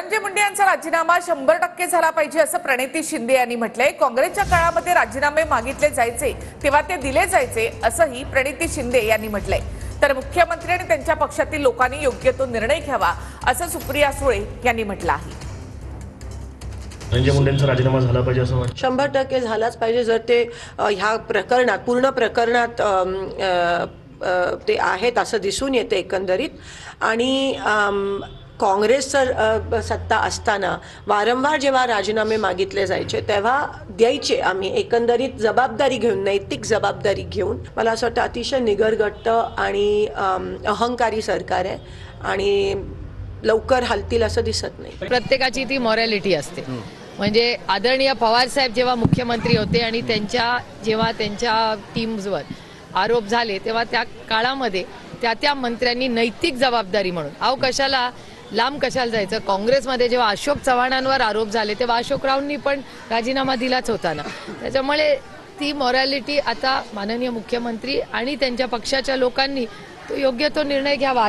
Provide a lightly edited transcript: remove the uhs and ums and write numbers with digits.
धनंजय मुंडे यांचा राजीनामा 100% झाला पाहिजे असं प्रणिती शिंदे यांनी म्हटलंय। काँग्रेसच्या काळामध्ये राजीनामे मागितले जायचे तेव्हा ते दिले जायचे असंही प्रणिती शिंदे यांनी म्हटलंय। तर मुख्यमंत्री आणि त्यांच्या पक्षातील लोकांनी योग्य तो निर्णय घ्यावा असं सुप्रिया सुळे यांनी म्हटलं आहे। धनंजय मुंडेंचा राजीनामा झाला पाहिजे असं वाटतं। 100% झालाच पाहिजे। जर ते ह्या प्रकरणात पूर्ण प्रकरणात ते आहेत असं दिसून येते एकंदरीत, आणि काँग्रेसचं सत्ता असताना वारंवार जेव्हा राजीनामे मागितले जायचे तेव्हा द्यायचे आम्ही एकंदरीत जबाबदारी घेऊन, नैतिक जबाबदारी घेऊन। मला असं वाटतं अतिशय निगरगट्ट आणि अहंकारी सरकार आहे आणि लवकर हलतील असं दिसत नाही। प्रत्येकाची ती मॉरॅलिटी असते। म्हणजे आदरणीय पवार साहेब जेव्हा मुख्यमंत्री होते आणि जेव्हा त्यांच्या टीम्सवर आरोप झाले तेव्हा त्या काळामध्ये त्या मंत्र्यांनी नैतिक जबाबदारी म्हणून कशाला लांब कशाला जायचं। काँग्रेसमध्ये जेव्हा अशोक चव्हाणांवर आरोप झाले तेव्हा अशोकरावांनी पण राजीनामा दिलाच होता ना। त्याच्यामुळे ती मॉरॅलिटी आता माननीय मुख्यमंत्री आणि त्यांच्या पक्षाच्या लोकांनी योग्य तो निर्णय घ्यावा।